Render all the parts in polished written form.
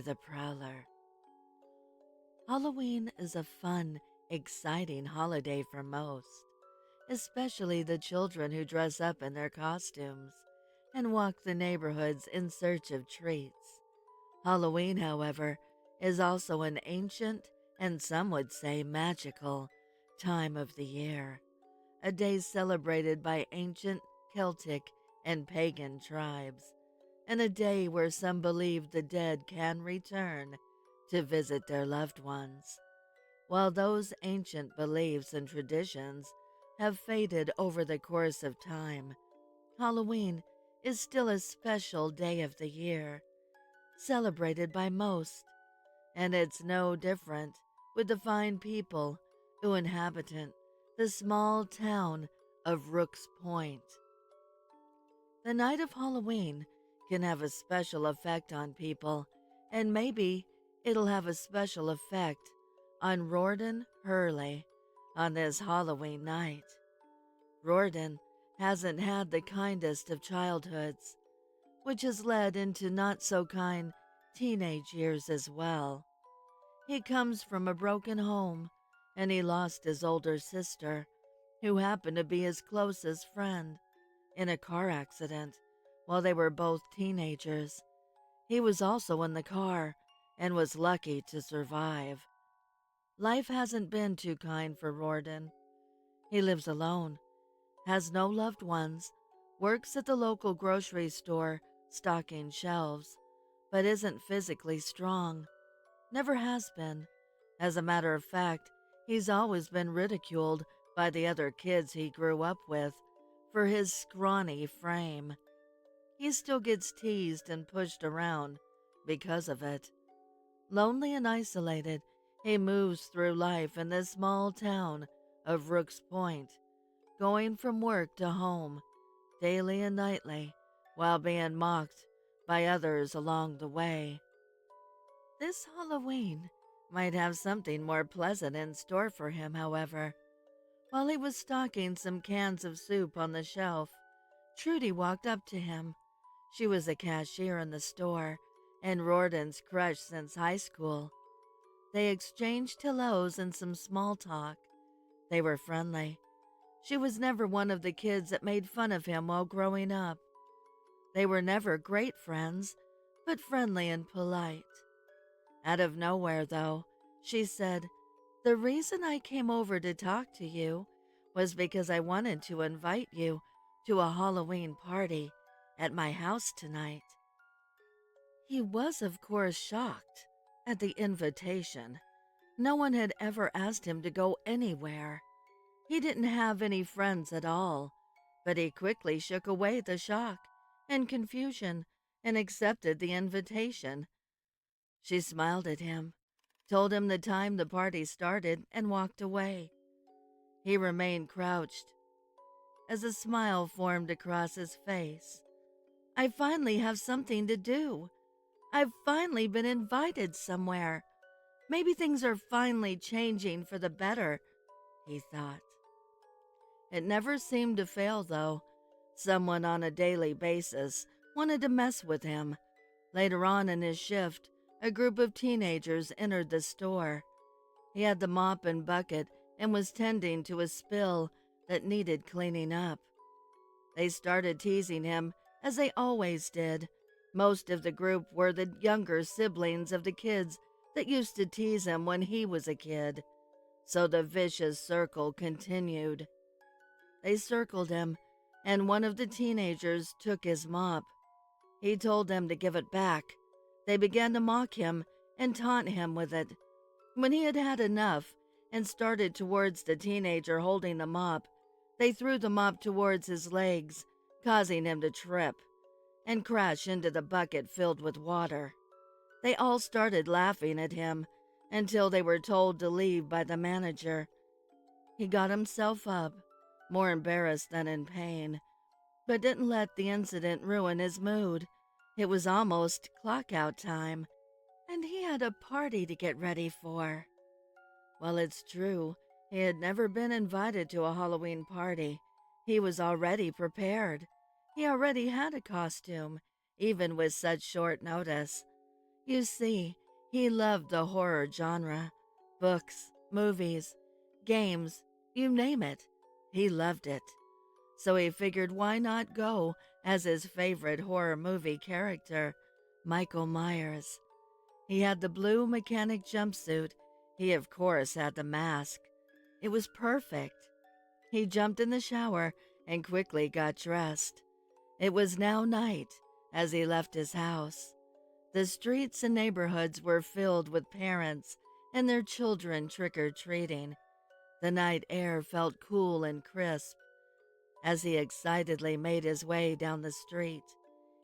by the Prowler. Halloween is a fun, exciting holiday for most, especially the children who dress up in their costumes and walk the neighborhoods in search of treats. Halloween, however, is also an ancient and some would say magical time of the year, a day celebrated by ancient Celtic and pagan tribes, and a day where some believe the dead can return to visit their loved ones. While those ancient beliefs and traditions have faded over the course of time, Halloween is still a special day of the year, celebrated by most, and it's no different with the fine people who inhabit the small town of Rook's Point. The night of Halloween can have a special effect on people, and maybe it'll have a special effect on Rorden Hurley on this Halloween night. Rorden hasn't had the kindest of childhoods, which has led into not so kind teenage years as well. He comes from a broken home, and he lost his older sister, who happened to be his closest friend, in a car accident while they were both teenagers. He was also in the car and was lucky to survive. Life hasn't been too kind for Rorden. He lives alone, has no loved ones, works at the local grocery store stocking shelves, but isn't physically strong. Never has been. As a matter of fact, he's always been ridiculed by the other kids he grew up with for his scrawny frame. He still gets teased and pushed around because of it. Lonely and isolated, he moves through life in this small town of Rook's Point, going from work to home, daily and nightly, while being mocked by others along the way. This Halloween might have something more pleasant in store for him, however. While he was stocking some cans of soup on the shelf, Trudy walked up to him. She was a cashier in the store and Rorden's crush since high school. They exchanged hellos and some small talk. They were friendly. She was never one of the kids that made fun of him while growing up. They were never great friends, but friendly and polite. Out of nowhere, though, she said, "The reason I came over to talk to you was because I wanted to invite you to a Halloween party at my house tonight." He was, of course, shocked at the invitation. No one had ever asked him to go anywhere. He didn't have any friends at all, but he quickly shook away the shock and confusion and accepted the invitation. She smiled at him, told him the time the party started, and walked away. He remained crouched as a smile formed across his face. "I finally have something to do. I've finally been invited somewhere. Maybe things are finally changing for the better," he thought. It never seemed to fail, though. Someone on a daily basis wanted to mess with him. Later on in his shift, a group of teenagers entered the store. He had the mop and bucket and was tending to a spill that needed cleaning up. They started teasing him, as they always did. Most of the group were the younger siblings of the kids that used to tease him when he was a kid. So the vicious circle continued. They circled him, and one of the teenagers took his mop. He told them to give it back. They began to mock him and taunt him with it. When he had had enough and started towards the teenager holding the mop, they threw the mop towards his legs, causing him to trip and crash into the bucket filled with water. They all started laughing at him until they were told to leave by the manager. He got himself up, more embarrassed than in pain, but didn't let the incident ruin his mood. It was almost clock-out time, and he had a party to get ready for. Well, it's true, he had never been invited to a Halloween party. He was already prepared. He already had a costume, even with such short notice. You see, he loved the horror genre. Books, movies, games, you name it. He loved it. So he figured why not go as his favorite horror movie character, Michael Myers. He had the blue mechanic jumpsuit. He, of course, had the mask. It was perfect. He jumped in the shower and quickly got dressed. It was now night as he left his house. The streets and neighborhoods were filled with parents and their children trick-or-treating. The night air felt cool and crisp. As he excitedly made his way down the street,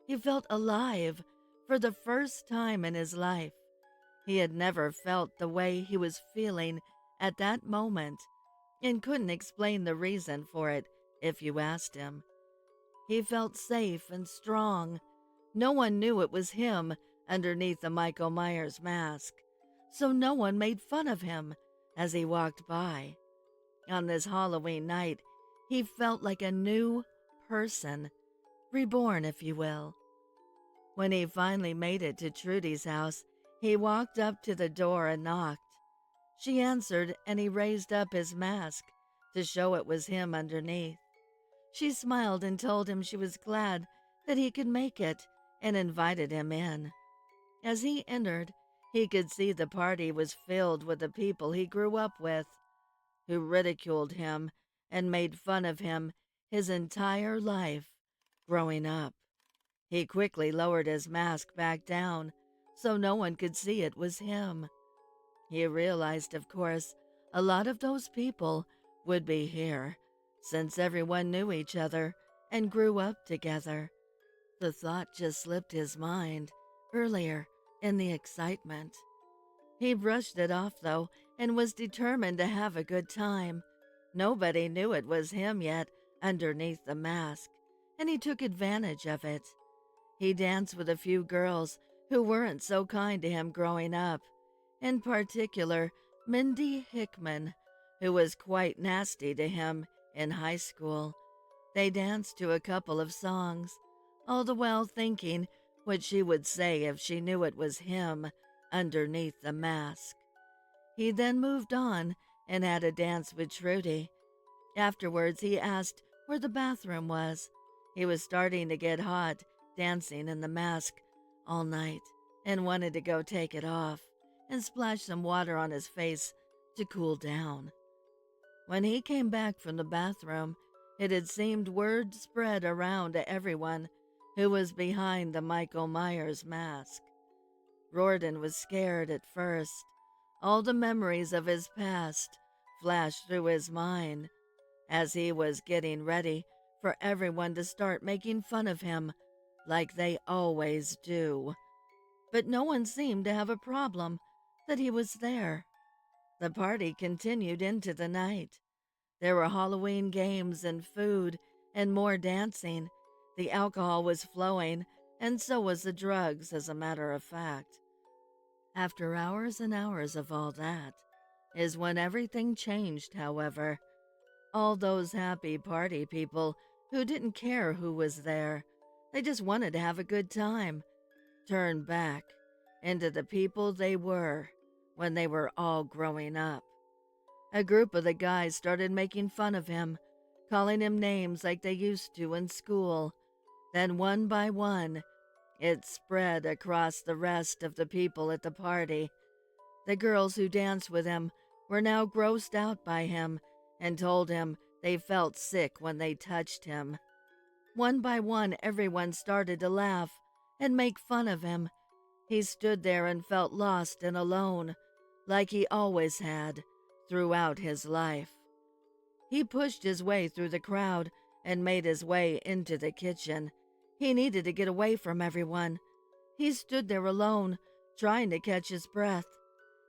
he felt alive for the first time in his life. He had never felt the way he was feeling at that moment and couldn't explain the reason for it if you asked him. He felt safe and strong. No one knew it was him underneath the Michael Myers mask, so no one made fun of him as he walked by. On this Halloween night, he felt like a new person, reborn, if you will. When he finally made it to Trudy's house, he walked up to the door and knocked. She answered, and he raised up his mask to show it was him underneath. She smiled and told him she was glad that he could make it and invited him in. As he entered, he could see the party was filled with the people he grew up with, who ridiculed him and made fun of him his entire life growing up. He quickly lowered his mask back down so no one could see it was him. He realized, of course, a lot of those people would be here, since everyone knew each other and grew up together. The thought just slipped his mind earlier in the excitement. He brushed it off, though, and was determined to have a good time. Nobody knew it was him yet underneath the mask, and he took advantage of it. He danced with a few girls who weren't so kind to him growing up, in particular Mindy Hickman, who was quite nasty to him in high school. They danced to a couple of songs, all the while thinking what she would say if she knew it was him underneath the mask. He then moved on and had a dance with Trudy. Afterwards, he asked where the bathroom was. He was starting to get hot dancing in the mask all night and wanted to go take it off and splash some water on his face to cool down. When he came back from the bathroom, it had seemed word spread around to everyone who was behind the Michael Myers mask. Riordan was scared at first. All the memories of his past flashed through his mind as he was getting ready for everyone to start making fun of him like they always do. But no one seemed to have a problem that he was there. The party continued into the night. There were Halloween games and food and more dancing. The alcohol was flowing, and so was the drugs, as a matter of fact. After hours and hours of all that is when everything changed, however. All those happy party people who didn't care who was there, they just wanted to have a good time, turned back into the people they were when they were all growing up. A group of the guys started making fun of him, calling him names like they used to in school. Then one by one, it spread across the rest of the people at the party. The girls who danced with him were now grossed out by him and told him they felt sick when they touched him. One by one, everyone started to laugh and make fun of him. He stood there and felt lost and alone, like he always had throughout his life. He pushed his way through the crowd and made his way into the kitchen. He needed to get away from everyone. He stood there alone, trying to catch his breath.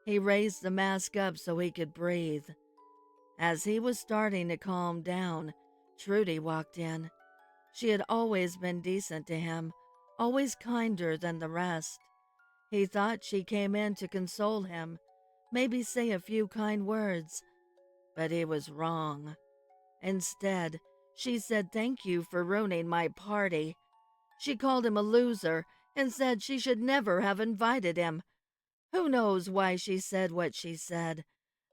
He raised the mask up so he could breathe. As he was starting to calm down, Trudy walked in. She had always been decent to him, always kinder than the rest. He thought she came in to console him, maybe say a few kind words, but he was wrong. Instead, she said thank you for ruining my party. She called him a loser and said she should never have invited him. Who knows why she said what she said,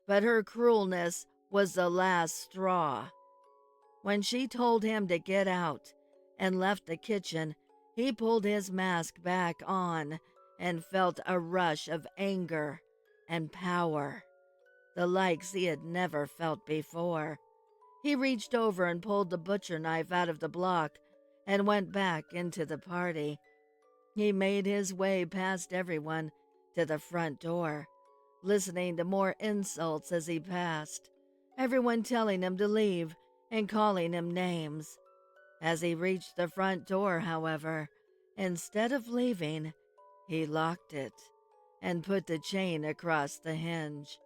but her cruelness was the last straw. When she told him to get out and left the kitchen, he pulled his mask back on and felt a rush of anger and power, the likes he had never felt before. He reached over and pulled the butcher knife out of the block and went back into the party. He made his way past everyone to the front door, listening to more insults as he passed, everyone telling him to leave and calling him names. As he reached the front door, however, instead of leaving, he locked it and put the chain across the hinge.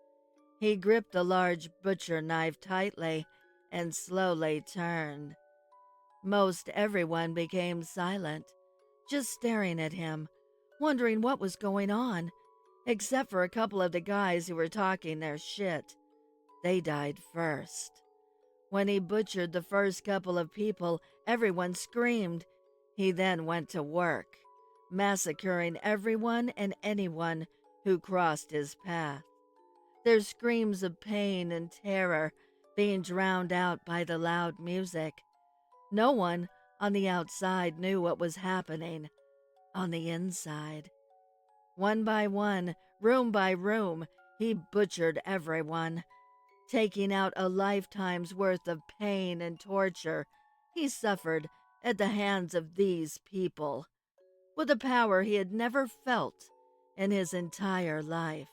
He gripped the large butcher knife tightly and slowly turned. Most everyone became silent, just staring at him, wondering what was going on, except for a couple of the guys who were talking their shit. They died first. When he butchered the first couple of people, everyone screamed. He then went to work, massacring everyone and anyone who crossed his path, their screams of pain and terror being drowned out by the loud music. No one on the outside knew what was happening on the inside. One by one, room by room, he butchered everyone, taking out a lifetime's worth of pain and torture he suffered at the hands of these people, with a power he had never felt in his entire life.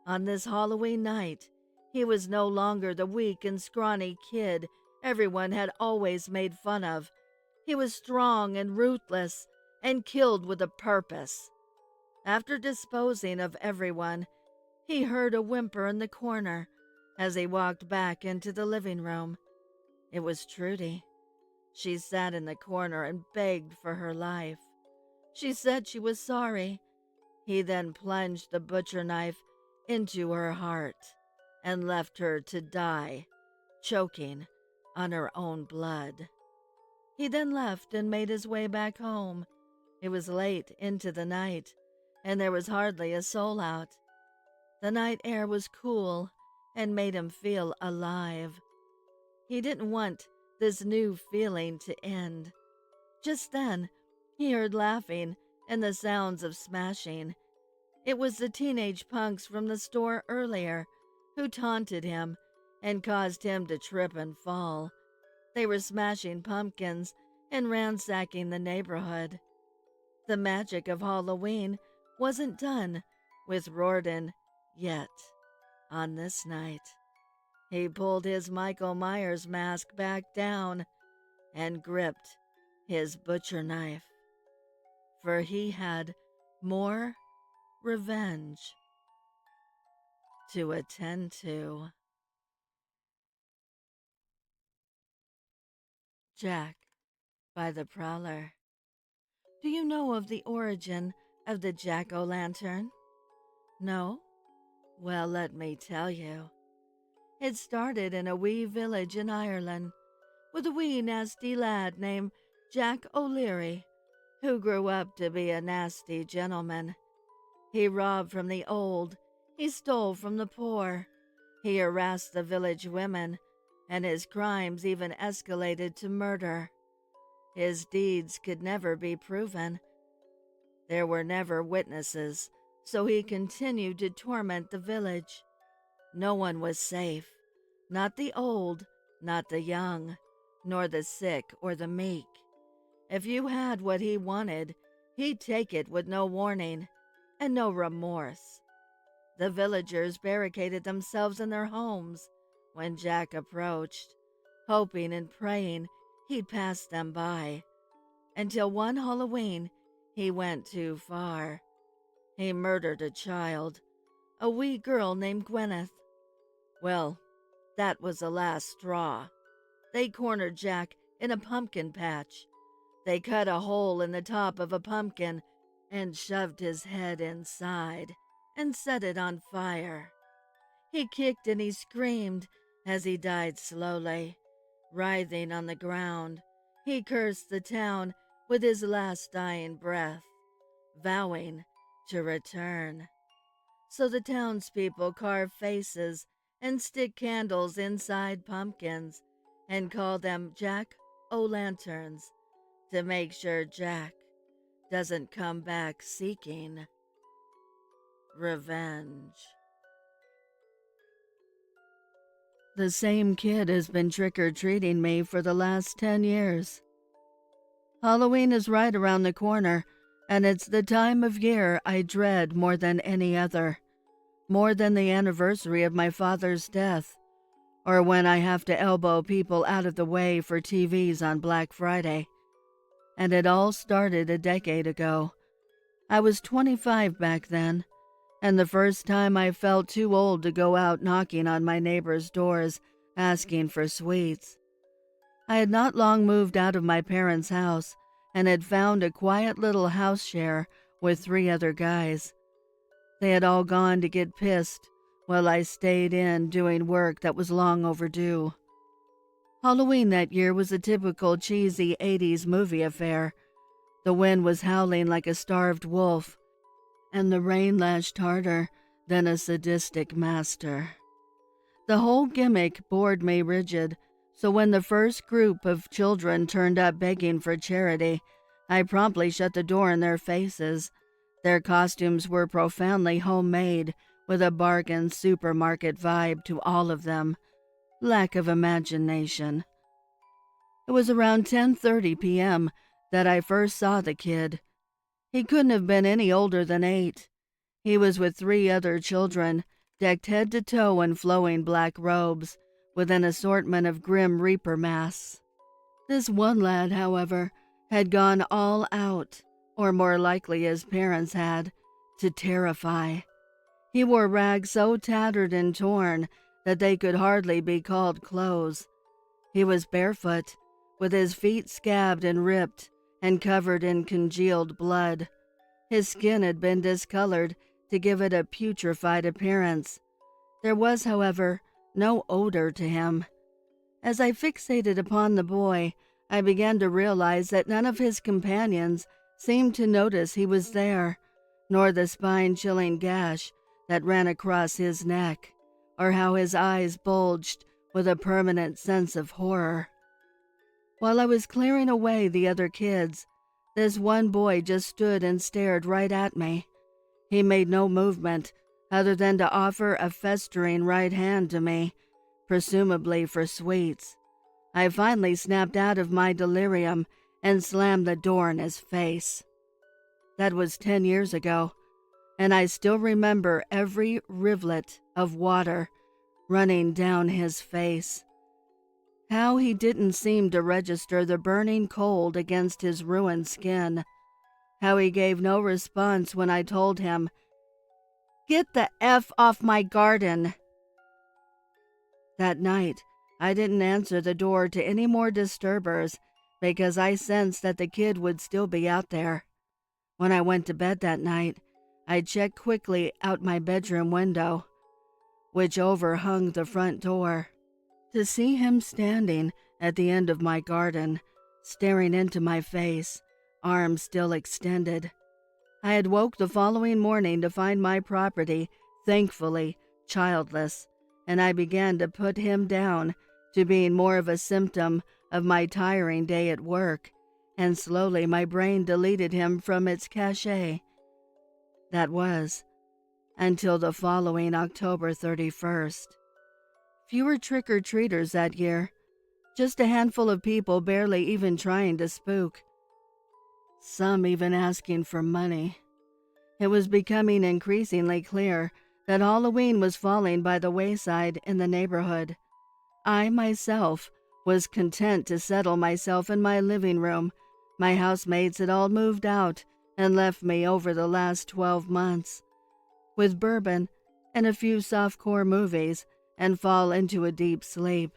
On this Halloween night, he was no longer the weak and scrawny kid everyone had always made fun of. He was strong and ruthless and killed with a purpose. After disposing of everyone, he heard a whimper in the corner as he walked back into the living room. It was Trudy. She sat in the corner and begged for her life. She said she was sorry. He then plunged the butcher knife into her heart and left her to die, choking on her own blood. He then left and made his way back home. It was late into the night, and there was hardly a soul out. The night air was cool and made him feel alive. He didn't want this new feeling to end. Just then, he heard laughing and the sounds of smashing. It was the teenage punks from the store earlier who taunted him and caused him to trip and fall. They were smashing pumpkins and ransacking the neighborhood. The magic of Halloween wasn't done with Rorden yet. On this night, he pulled his Michael Myers mask back down and gripped his butcher knife, for he had more revenge to attend to. Jack by the Prowler. Do you know of the origin of the jack-o'-lantern? No? Well, let me tell you. It started in a wee village in Ireland with a wee nasty lad named Jack O'Leary, who grew up to be a nasty gentleman. He robbed from the old, he stole from the poor, he harassed the village women, and his crimes even escalated to murder. His deeds could never be proven. There were never witnesses, so he continued to torment the village. No one was safe, not the old, not the young, nor the sick or the meek. If you had what he wanted, he'd take it with no warning and no remorse. The villagers barricaded themselves in their homes when Jack approached, hoping and praying he'd pass them by, until one Halloween he went too far. He murdered a child, a wee girl named Gwyneth. Well, that was the last straw. They cornered Jack in a pumpkin patch. They cut a hole in the top of a pumpkin and shoved his head inside and set it on fire. He kicked and he screamed as he died slowly, writhing on the ground. He cursed the town with his last dying breath. vowing to return. So the townspeople carve faces and stick candles inside pumpkins and call them Jack-o'-lanterns to make sure Jack doesn't come back seeking revenge. The same kid has been trick-or-treating me for the last 10 years. Halloween is right around the corner, and it's the time of year I dread more than any other, more than the anniversary of my father's death, or when I have to elbow people out of the way for TVs on Black Friday. And it all started a decade ago. I was 25 back then, and the first time I felt too old to go out knocking on my neighbors' doors asking for sweets. I had not long moved out of my parents' house and had found a quiet little house share with 3 other guys. They had all gone to get pissed while I stayed in doing work that was long overdue. Halloween that year was a typical cheesy 80s movie affair. The wind was howling like a starved wolf, and the rain lashed harder than a sadistic master. The whole gimmick bored me rigid, so when the first group of children turned up begging for charity, I promptly shut the door in their faces. Their costumes were profoundly homemade, with a bargain supermarket vibe to all of them. Lack of imagination. It was around 10:30 p.m. that I first saw the kid. He couldn't have been any older than 8. He was with 3 other children, decked head to toe in flowing black robes, with an assortment of grim reaper masks. This one lad, however, had gone all out, or more likely his parents had, to terrify. He wore rags so tattered and torn that they could hardly be called clothes. He was barefoot, with his feet scabbed and ripped and covered in congealed blood. His skin had been discolored to give it a putrefied appearance. There was, however, no odor to him. As I fixated upon the boy, I began to realize that none of his companions seemed to notice he was there, nor the spine-chilling gash that ran across his neck, or how his eyes bulged with a permanent sense of horror. While I was clearing away the other kids, this one boy just stood and stared right at me. He made no movement other than to offer a festering right hand to me, presumably for sweets. I finally snapped out of my delirium and slammed the door in his face. That was 10 years ago, and I still remember every rivulet of water running down his face. How he didn't seem to register the burning cold against his ruined skin. How he gave no response when I told him, "Get the F off my garden." That night, I didn't answer the door to any more disturbers because I sensed that the kid would still be out there. When I went to bed that night, I checked quickly out my bedroom window, which overhung the front door. To see him standing at the end of my garden, staring into my face, arms still extended. I had woke the following morning to find my property, thankfully, childless, and I began to put him down to being more of a symptom of my tiring day at work, and slowly my brain deleted him from its cachet. That was until the following October 31st. Fewer trick-or-treaters that year, just a handful of people barely even trying to spook. Some even asking for money. It was becoming increasingly clear that Halloween was falling by the wayside in the neighborhood. I myself was content to settle myself in my living room. My housemates had all moved out and left me over the last 12 months, with bourbon and a few softcore movies, and fall into a deep sleep,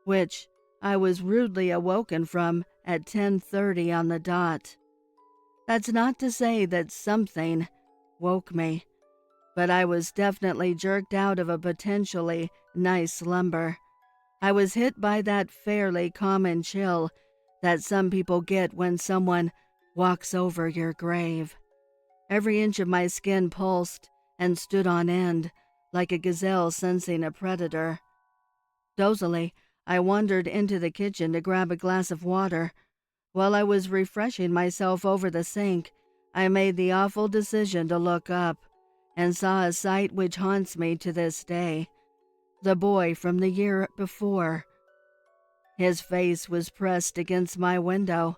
which I was rudely awoken from at 10:30 on the dot. That's not to say that something woke me, but I was definitely jerked out of a potentially nice slumber. I was hit by that fairly common chill that some people get when someone walks over your grave. Every inch of my skin pulsed and stood on end, like a gazelle sensing a predator. Dozily, I wandered into the kitchen to grab a glass of water. While I was refreshing myself over the sink, I made the awful decision to look up and saw a sight which haunts me to this day. The boy from the year before. His face was pressed against my window,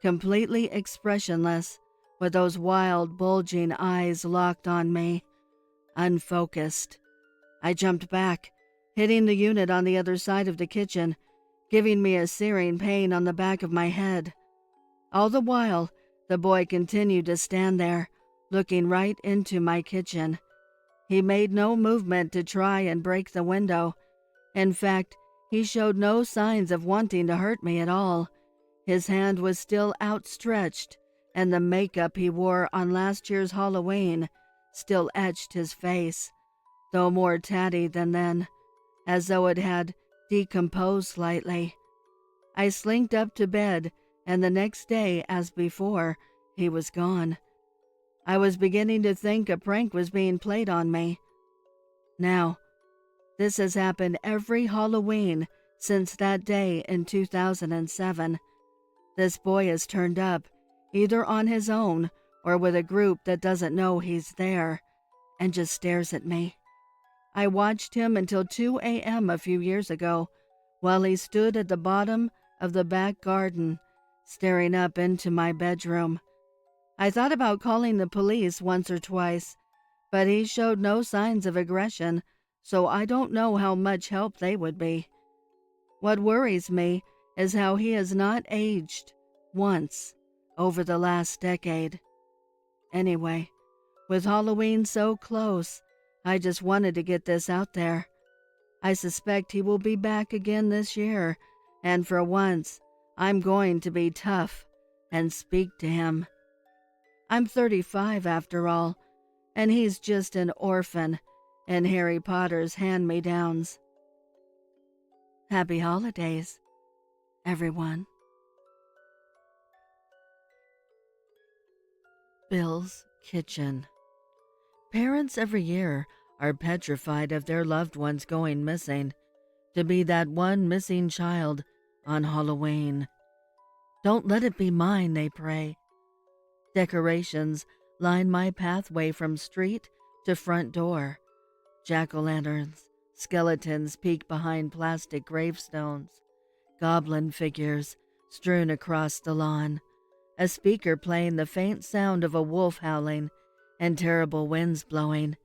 completely expressionless, with those wild, bulging eyes locked on me, unfocused. I jumped back, hitting the unit on the other side of the kitchen, giving me a searing pain on the back of my head. All the while, the boy continued to stand there, looking right into my kitchen. He made no movement to try and break the window. In fact, he showed no signs of wanting to hurt me at all. His hand was still outstretched, and the makeup he wore on last year's Halloween still etched his face, though more tatty than then, as though it had decomposed slightly. I slinked up to bed, and the next day, as before, he was gone. I was beginning to think a prank was being played on me. Now, this has happened every Halloween since that day in 2007. This boy has turned up, either on his own or with a group that doesn't know he's there, and just stares at me. I watched him until 2 a.m. a few years ago, while he stood at the bottom of the back garden, staring up into my bedroom. I thought about calling the police once or twice, but he showed no signs of aggression, so I don't know how much help they would be. What worries me is how he has not aged once over the last decade. Anyway, with Halloween so close, I just wanted to get this out there. I suspect he will be back again this year, and for once, I'm going to be tough and speak to him. I'm 35 after all, and he's just an orphan in Harry Potter's hand-me-downs. Happy holidays, everyone. Bill's Kitchen. Parents every year are petrified of their loved ones going missing, to be that one missing child on Halloween. Don't let it be mine, they pray. Decorations line my pathway from street to front door. Jack-o'-lanterns, skeletons peek behind plastic gravestones, goblin figures strewn across the lawn, a speaker playing the faint sound of a wolf howling, and terrible winds blowing,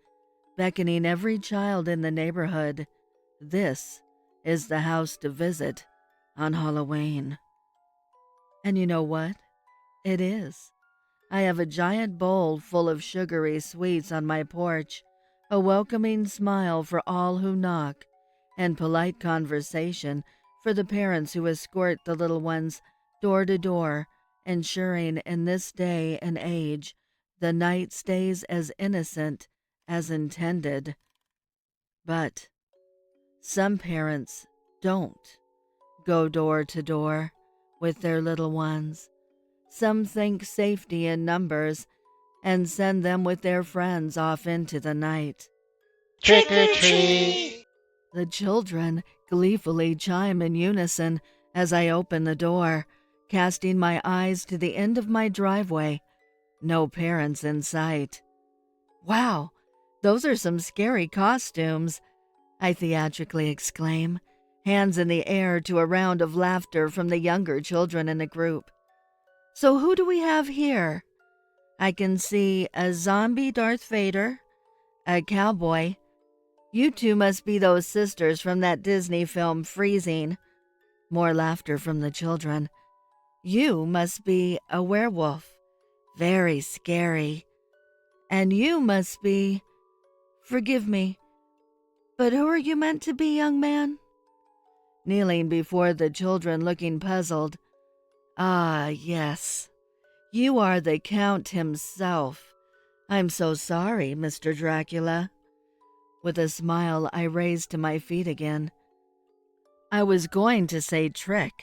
beckoning every child in the neighborhood. This is the house to visit on Halloween. And you know what? It is. I have a giant bowl full of sugary sweets on my porch, a welcoming smile for all who knock, and polite conversation for the parents who escort the little ones door to door, ensuring in this day and age the night stays as innocent as intended. But some parents don't go door to door with their little ones. Some think safety in numbers and send them with their friends off into the night. Trick or treat! The children gleefully chime in unison as I open the door, casting my eyes to the end of my driveway. No parents in sight. Wow, those are some scary costumes, I theatrically exclaim, hands in the air to a round of laughter from the younger children in the group. So who do we have here? I can see a zombie Darth Vader, a cowboy. You two must be those sisters from that Disney film Freezing. More laughter from the children. You must be a werewolf. Very scary. And you must be... Forgive me, but who are you meant to be, young man? Kneeling before the children, looking puzzled. Ah, yes. You are the Count himself. I'm so sorry, Mr. Dracula. With a smile, I raised to my feet again. I was going to say trick,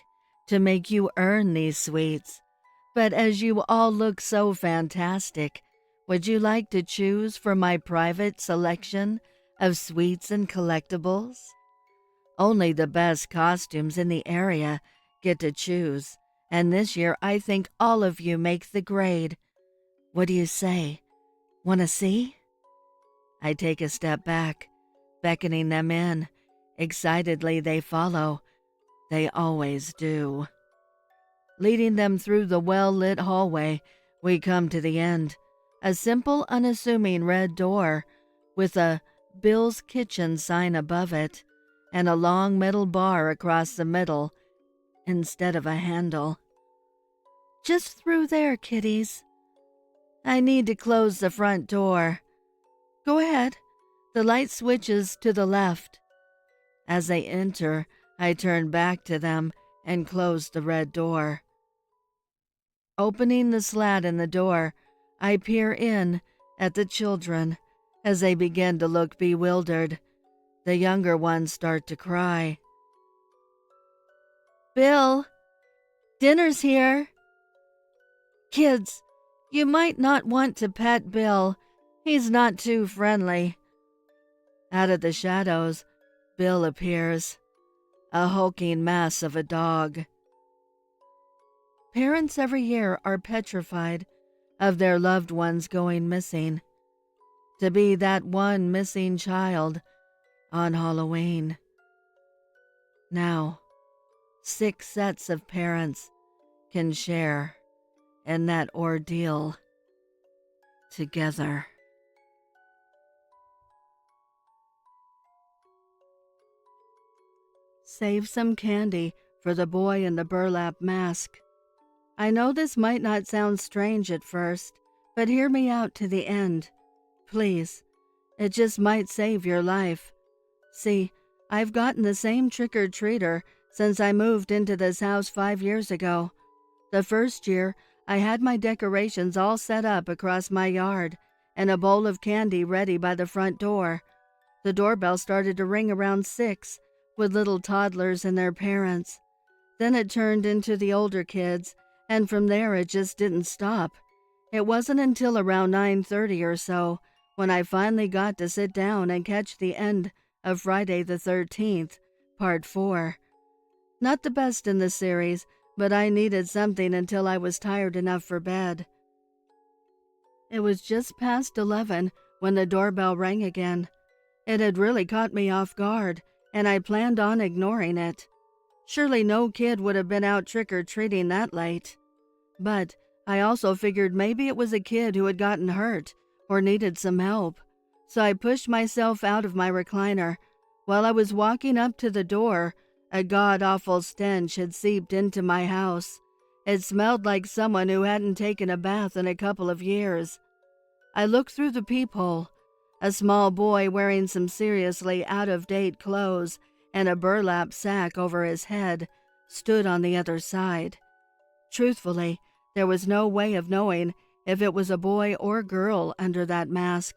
to make you earn these sweets, but as you all look so fantastic, Would you like to choose from my private selection of sweets and collectibles? Only the best costumes in the area get to choose, and this year I think all of you make the grade. What do you say? Want to see? I take a step back, beckoning them in. Excitedly they follow. They always do. Leading them through the well-lit hallway, we come to the end. A simple, unassuming red door with a Bill's Kitchen sign above it and a long metal bar across the middle instead of a handle. Just through there, kiddies. I need to close the front door. Go ahead. The light switches to the left. As they enter, I turn back to them and close the red door. Opening the slat in the door, I peer in at the children as they begin to look bewildered. The younger ones start to cry. Bill, dinner's here. Kids, you might not want to pet Bill. He's not too friendly. Out of the shadows, Bill appears, a hulking mass of a dog. Parents every year are petrified of their loved ones going missing. To be that one missing child on Halloween. Now, 6 sets of parents can share in that ordeal together. Save some candy for the boy in the burlap mask. I know this might not sound strange at first, but hear me out to the end. Please, it just might save your life. See, I've gotten the same trick-or-treater since I moved into this house 5 years ago. The first year, I had my decorations all set up across my yard and a bowl of candy ready by the front door. The doorbell started to ring around 6 with little toddlers and their parents. Then it turned into the older kids, and from there it just didn't stop. It wasn't until around 9:30 or so when I finally got to sit down and catch the end of Friday the 13th, Part 4. Not the best in the series, but I needed something until I was tired enough for bed. It was just past 11 when the doorbell rang again. It had really caught me off guard, and I planned on ignoring it. Surely no kid would have been out trick-or-treating that late. But I also figured maybe it was a kid who had gotten hurt or needed some help. So I pushed myself out of my recliner. While I was walking up to the door, a god-awful stench had seeped into my house. It smelled like someone who hadn't taken a bath in a couple of years. I looked through the peephole. A small boy wearing some seriously out-of-date clothes and a burlap sack over his head stood on the other side. Truthfully, there was no way of knowing if it was a boy or girl under that mask.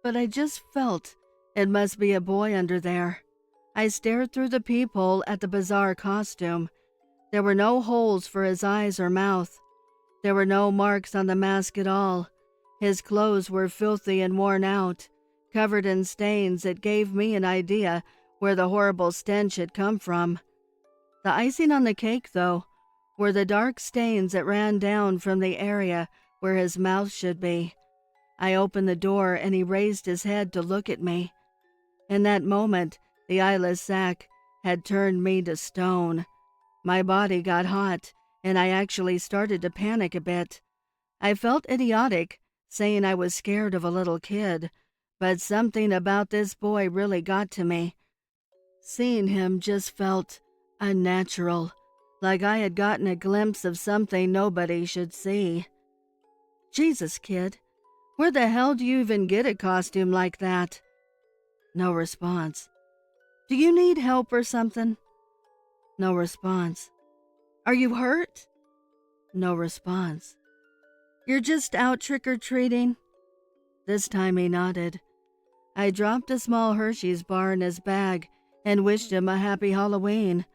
But I just felt it must be a boy under there. I stared through the peephole at the bizarre costume. There were no holes for his eyes or mouth. There were no marks on the mask at all. His clothes were filthy and worn out, covered in stains that gave me an idea where the horrible stench had come from. The icing on the cake, though, were the dark stains that ran down from the area where his mouth should be. I opened the door and he raised his head to look at me. In that moment, the eyeless sack had turned me to stone. My body got hot, and I actually started to panic a bit. I felt idiotic, saying I was scared of a little kid, but something about this boy really got to me. Seeing him just felt unnatural, like I had gotten a glimpse of something nobody should see. Jesus, kid, where the hell do you even get a costume like that? No response. Do you need help or something? No response. Are you hurt? No response. You're just out trick-or-treating? This time he nodded. I dropped a small Hershey's bar in his bag and wished him a happy Halloween.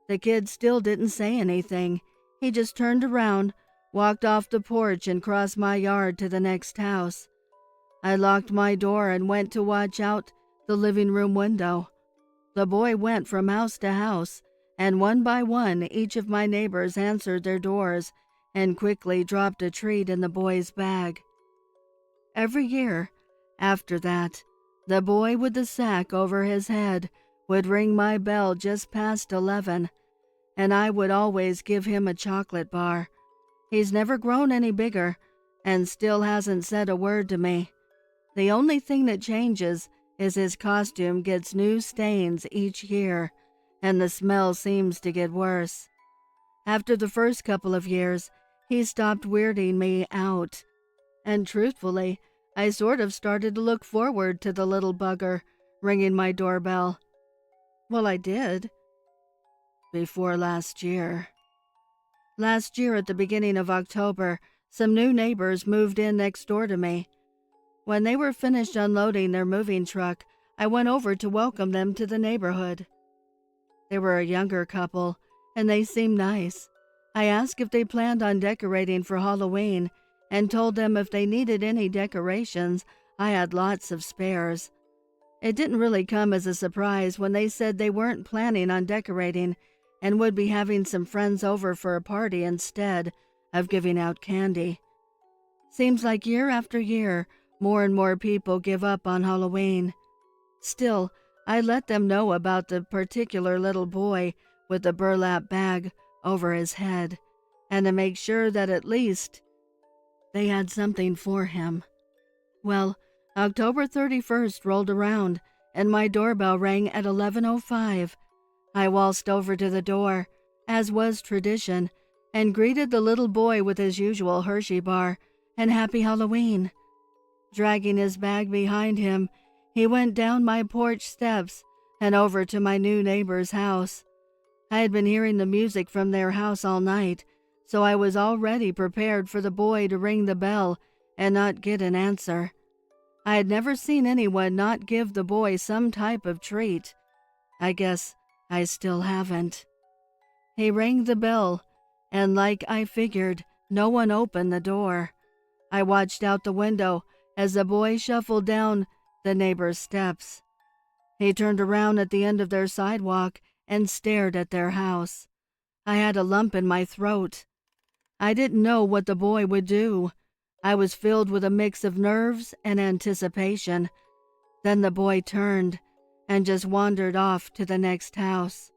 The kid still didn't say anything. He just turned around, walked off the porch and crossed my yard to the next house. I locked my door and went to watch out the living room window. The boy went from house to house, and one by one each of my neighbors answered their doors and quickly dropped a treat in the boy's bag. Every year, after that, the boy with the sack over his head would ring my bell just past 11, and I would always give him a chocolate bar. He's never grown any bigger and still hasn't said a word to me. The only thing that changes is his costume gets new stains each year, and the smell seems to get worse. After the first couple of years, he stopped weirding me out, and truthfully, I sort of started to look forward to the little bugger ringing my doorbell. Well, I did. Before last year. Last year at the beginning of October, some new neighbors moved in next door to me. When they were finished unloading their moving truck, I went over to welcome them to the neighborhood. They were a younger couple, and they seemed nice. I asked if they planned on decorating for Halloween and told them if they needed any decorations, I had lots of spares. It didn't really come as a surprise when they said they weren't planning on decorating and would be having some friends over for a party instead of giving out candy. Seems like year after year, more and more people give up on Halloween. Still, I let them know about the particular little boy with the burlap bag over his head, and to make sure that at least they had something for him. Well, October 31st rolled around, and my doorbell rang at 11:05. I waltzed over to the door, as was tradition, and greeted the little boy with his usual Hershey bar and Happy Halloween. Dragging his bag behind him, he went down my porch steps and over to my new neighbor's house. I had been hearing the music from their house all night, so I was already prepared for the boy to ring the bell and not get an answer. I had never seen anyone not give the boy some type of treat. I guess I still haven't. He rang the bell, and like I figured, no one opened the door. I watched out the window as the boy shuffled down the neighbor's steps. He turned around at the end of their sidewalk and stared at their house. I had a lump in my throat. I didn't know what the boy would do. I was filled with a mix of nerves and anticipation. Then the boy turned and just wandered off to the next house.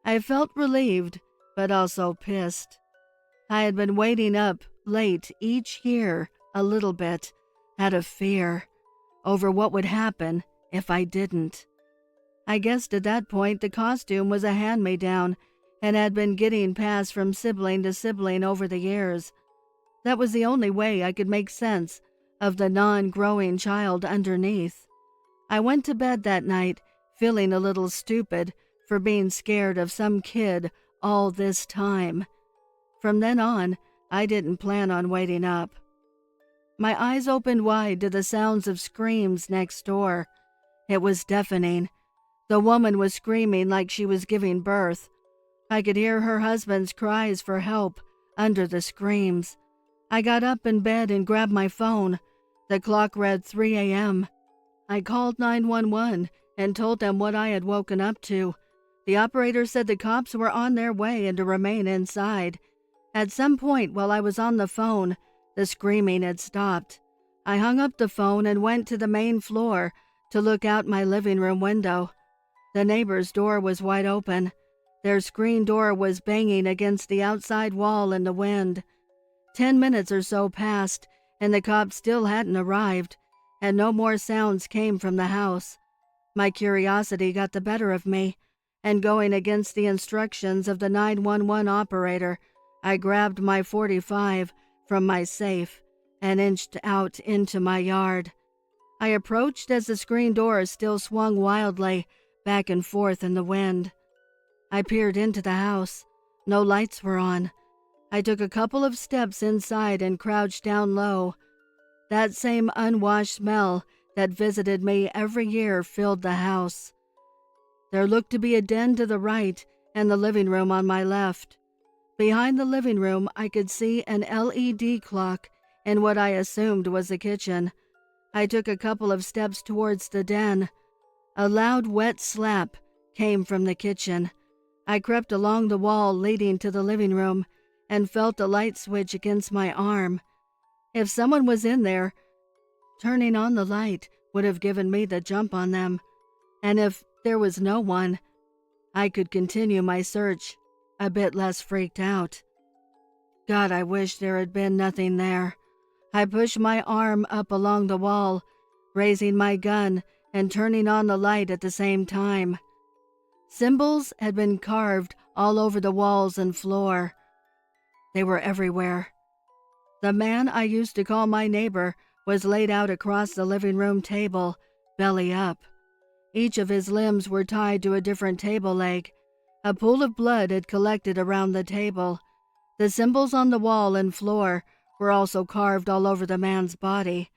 I felt relieved, but also pissed. I had been waiting up late each year a little bit, out of fear, over what would happen if I didn't. I guessed at that point the costume was a hand-me-down and had been getting passed from sibling to sibling over the years. That was the only way I could make sense of the non-growing child underneath. I went to bed that night feeling a little stupid for being scared of some kid all this time. From then on, I didn't plan on waiting up. My eyes opened wide to the sounds of screams next door. It was deafening. The woman was screaming like she was giving birth. I could hear her husband's cries for help under the screams. I got up in bed and grabbed my phone. The clock read 3 a.m. I called 911 and told them what I had woken up to. The operator said the cops were on their way and to remain inside. At some point while I was on the phone, the screaming had stopped. I hung up the phone and went to the main floor to look out my living room window. The neighbor's door was wide open. Their screen door was banging against the outside wall in the wind. 10 minutes or so passed, and the cops still hadn't arrived, and no more sounds came from the house. My curiosity got the better of me, and going against the instructions of the 911 operator, I grabbed my .45 from my safe and inched out into my yard. I approached as the screen door still swung wildly back and forth in the wind. I peered into the house. No lights were on. I took a couple of steps inside and crouched down low. That same unwashed smell that visited me every year filled the house. There looked to be a den to the right and the living room on my left. Behind the living room, I could see an LED clock in what I assumed was the kitchen. I took a couple of steps towards the den. A loud, wet slap came from the kitchen. I crept along the wall leading to the living room and felt the light switch against my arm. If someone was in there, turning on the light would have given me the jump on them. And if there was no one, I could continue my search, a bit less freaked out. God, I wish there had been nothing there. I pushed my arm up along the wall, raising my gun and turning on the light at the same time. Symbols had been carved all over the walls and floor. They were everywhere. The man I used to call my neighbor was laid out across the living room table, belly up. Each of his limbs were tied to a different table leg. A pool of blood had collected around the table. The symbols on the wall and floor were also carved all over the man's body,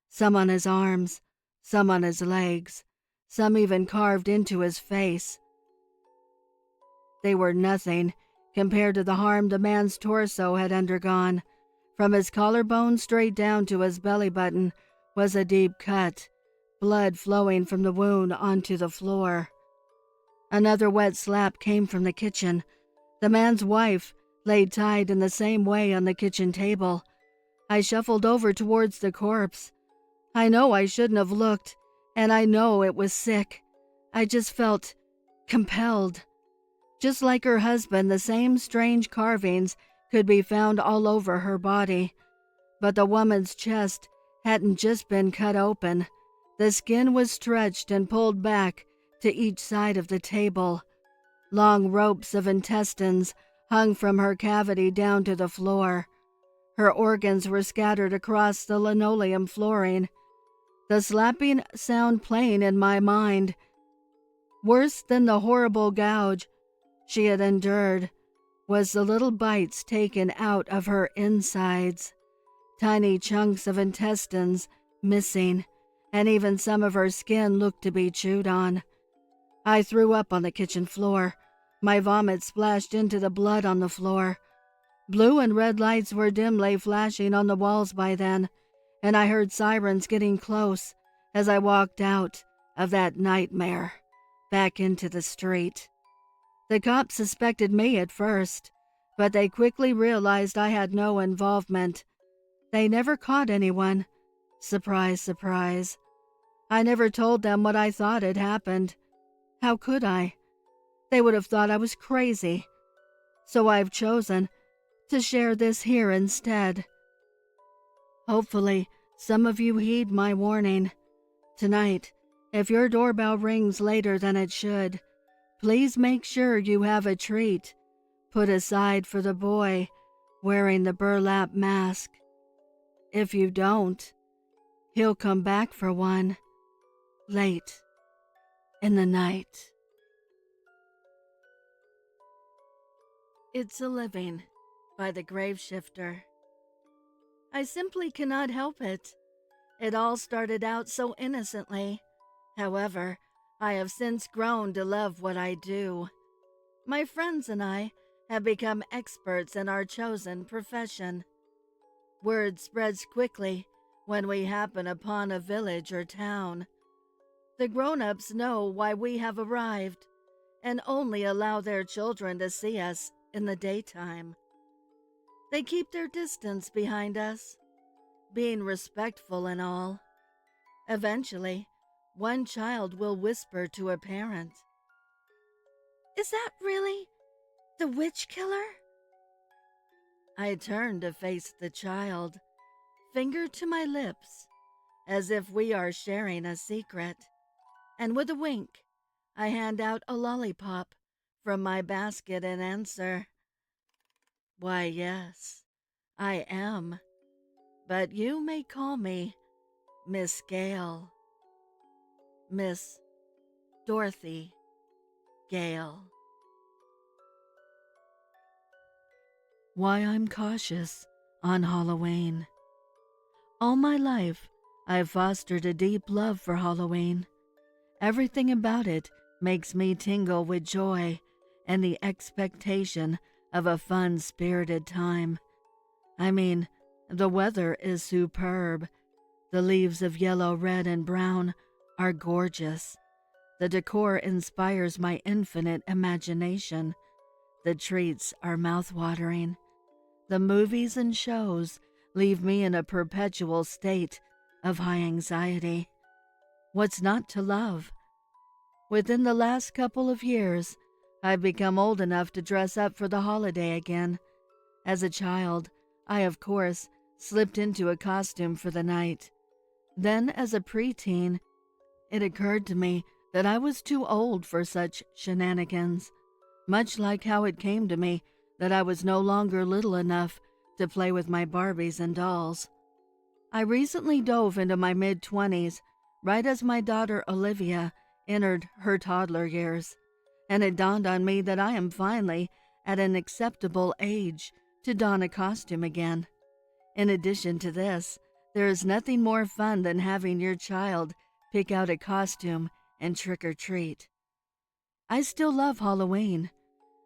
some on his arms, some on his legs, some even carved into his face. They were nothing compared to the harm the man's torso had undergone. From his collarbone straight down to his belly button was a deep cut, blood flowing from the wound onto the floor. Another wet slap came from the kitchen. The man's wife lay tied in the same way on the kitchen table. I shuffled over towards the corpse. I know I shouldn't have looked, and I know it was sick. I just felt compelled. Just like her husband, the same strange carvings could be found all over her body. But the woman's chest hadn't just been cut open. The skin was stretched and pulled back to each side of the table. Long ropes of intestines hung from her cavity down to the floor. Her organs were scattered across the linoleum flooring. The slapping sound playing in my mind. Worse than the horrible gouge she had endured was the little bites taken out of her insides. Tiny chunks of intestines missing, and even some of her skin looked to be chewed on. I threw up on the kitchen floor. My vomit splashed into the blood on the floor. Blue and red lights were dimly flashing on the walls by then, and I heard sirens getting close as I walked out of that nightmare back into the street. The cops suspected me at first, but they quickly realized I had no involvement. They never caught anyone. Surprise, surprise. I never told them what I thought had happened. How could I? They would have thought I was crazy. So I've chosen to share this here instead. Hopefully, some of you heed my warning. Tonight, if your doorbell rings later than it should, please make sure you have a treat put aside for the boy wearing the burlap mask. If you don't, he'll come back for one late in the night. It's a Living by the Graveshifter. I simply cannot help it. It all started out so innocently. However, I have since grown to love what I do. My friends and I have become experts in our chosen profession. Word spreads quickly when we happen upon a village or town. The grown-ups know why we have arrived and only allow their children to see us in the daytime. They keep their distance behind us, being respectful and all. Eventually, one child will whisper to a parent, "Is that really the witch killer?" I turn to face the child, finger to my lips, as if we are sharing a secret, and with a wink, I hand out a lollipop from my basket and answer, "Why, yes, I am, but you may call me Miss Gale. Miss Dorothy Gale." Why I'm cautious on Halloween. All my life, I've fostered a deep love for Halloween. Everything about it makes me tingle with joy and the expectation of a fun, spirited time. I mean, the weather is superb. The leaves of yellow, red, and brown are gorgeous. The decor inspires my infinite imagination. The treats are mouth-watering. The movies and shows leave me in a perpetual state of high anxiety. What's not to love? Within the last couple of years, I've become old enough to dress up for the holiday again. As a child, I, of course, slipped into a costume for the night. Then, as a preteen, it occurred to me that I was too old for such shenanigans, much like how it came to me that I was no longer little enough to play with my Barbies and dolls. I recently dove into my mid-20s, right as my daughter Olivia entered her toddler years, and it dawned on me that I am finally at an acceptable age to don a costume again. In addition to this, there is nothing more fun than having your child pick out a costume and trick or treat. I still love Halloween.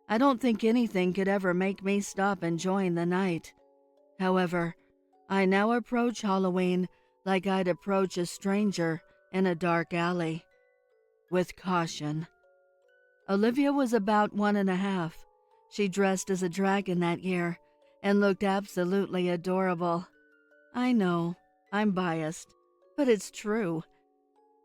I don't think anything could ever make me stop enjoying the night. However, I now approach Halloween like I'd approach a stranger in a dark alley, with caution. Olivia was about 1.5. She dressed as a dragon that year and looked absolutely adorable. I know, I'm biased, but it's true.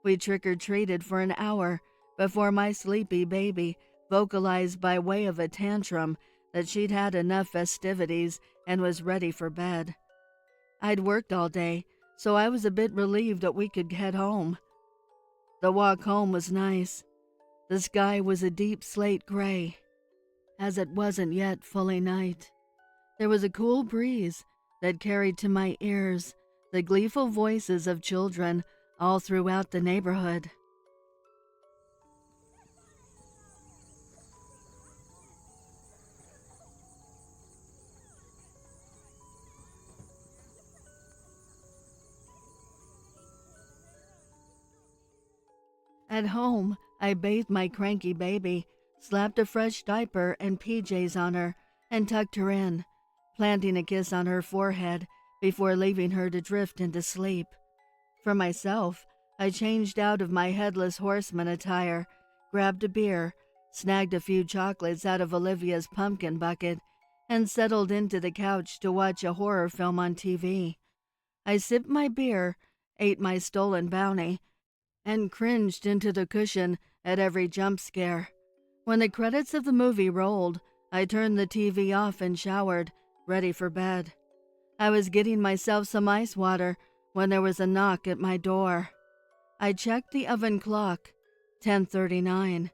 We trick-or-treated for an hour before my sleepy baby vocalized by way of a tantrum that she'd had enough festivities and was ready for bed. I'd worked all day, so I was a bit relieved that we could head home. The walk home was nice. The sky was a deep slate gray, as it wasn't yet fully night. There was a cool breeze that carried to my ears the gleeful voices of children all throughout the neighborhood. At home, I bathed my cranky baby, slapped a fresh diaper and PJs on her, and tucked her in, planting a kiss on her forehead before leaving her to drift into sleep. For myself, I changed out of my headless horseman attire, grabbed a beer, snagged a few chocolates out of Olivia's pumpkin bucket, and settled into the couch to watch a horror film on TV. I sipped my beer, ate my stolen bounty, and cringed into the cushion at every jump scare. When the credits of the movie rolled, I turned the TV off and showered, ready for bed. I was getting myself some ice water when there was a knock at my door. I checked the oven clock, 10:39.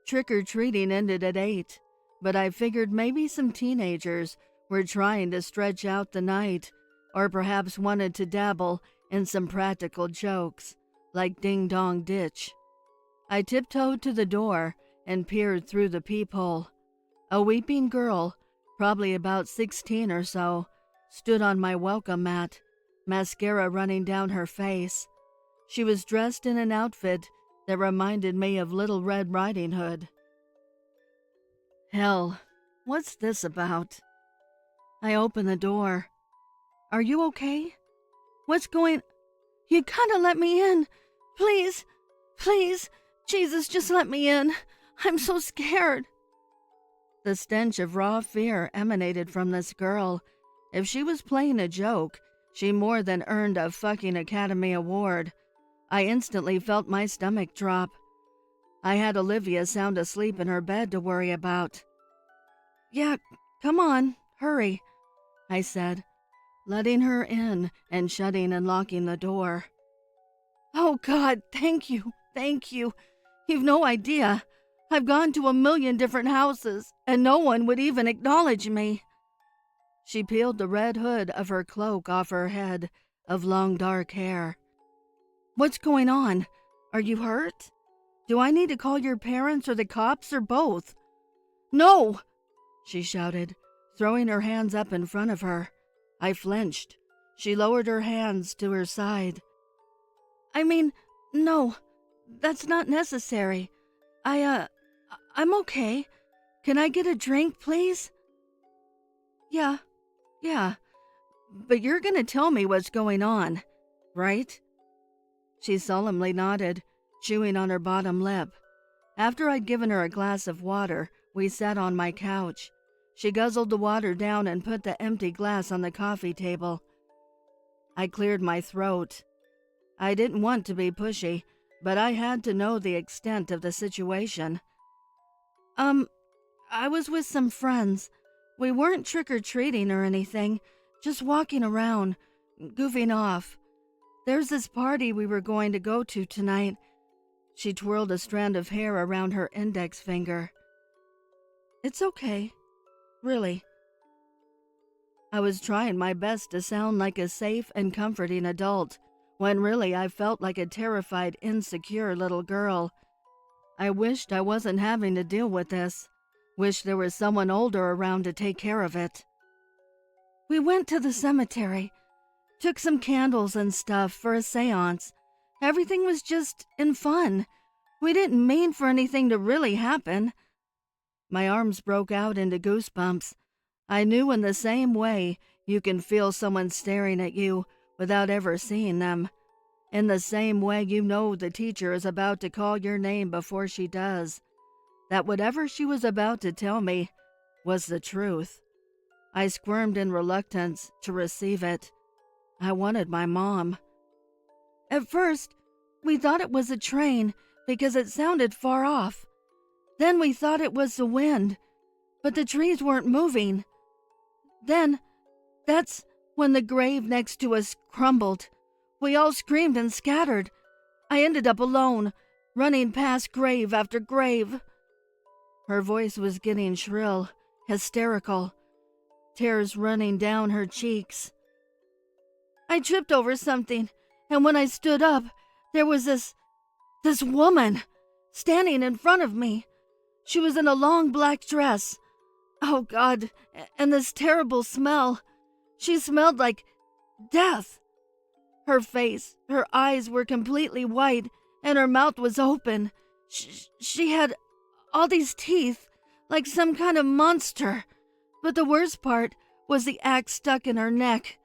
Trick-or-treating ended at 8, but I figured maybe some teenagers were trying to stretch out the night, or perhaps wanted to dabble in some practical jokes, like Ding Dong Ditch. I tiptoed to the door and peered through the peephole. A weeping girl, probably about 16 or so, stood on my welcome mat, mascara running down her face. She was dressed in an outfit that reminded me of Little Red Riding Hood. Hell, what's this about? I opened the door. Are you okay? What's going... You gotta let me in. Please, please, Jesus, just let me in. I'm so scared. The stench of raw fear emanated from this girl. If she was playing a joke, she more than earned a fucking Academy Award. I instantly felt my stomach drop. I had Olivia sound asleep in her bed to worry about. Yeah, come on, hurry, I said, letting her in and shutting and locking the door. Oh, God, thank you, thank you. You've no idea. I've gone to 1,000,000 different houses, and no one would even acknowledge me. She peeled the red hood of her cloak off her head of long dark hair. What's going on? Are you hurt? Do I need to call your parents or the cops or both? No, she shouted, throwing her hands up in front of her. I flinched. She lowered her hands to her side. I mean, no, that's not necessary. I'm okay. Can I get a drink, please? Yeah, yeah, but you're gonna tell me what's going on, right? She solemnly nodded, chewing on her bottom lip. After I'd given her a glass of water, we sat on my couch. She guzzled the water down and put the empty glass on the coffee table. I cleared my throat. I didn't want to be pushy, but I had to know the extent of the situation. I was with some friends. We weren't trick-or-treating or anything, just walking around, goofing off. There's this party we were going to go to tonight. She twirled a strand of hair around her index finger. It's okay. Really. I was trying my best to sound like a safe and comforting adult, when really I felt like a terrified, insecure little girl. I wished I wasn't having to deal with this. Wished there was someone older around to take care of it. We went to the cemetery. Took some candles and stuff for a seance. Everything was just in fun. We didn't mean for anything to really happen. My arms broke out into goosebumps. I knew in the same way you can feel someone staring at you without ever seeing them. In the same way you know the teacher is about to call your name before she does. That whatever she was about to tell me was the truth. I squirmed in reluctance to receive it. I wanted my mom. At first, we thought it was a train because it sounded far off. Then we thought it was the wind, but the trees weren't moving. Then, that's when the grave next to us crumbled. We all screamed and scattered. I ended up alone, running past grave after grave. Her voice was getting shrill, hysterical, tears running down her cheeks. I tripped over something, and when I stood up, there was this woman standing in front of me. She was in a long black dress. Oh, God, and this terrible smell. She smelled like death. Her face, her eyes were completely white, and her mouth was open. She had all these teeth, like some kind of monster. But the worst part was the axe stuck in her neck,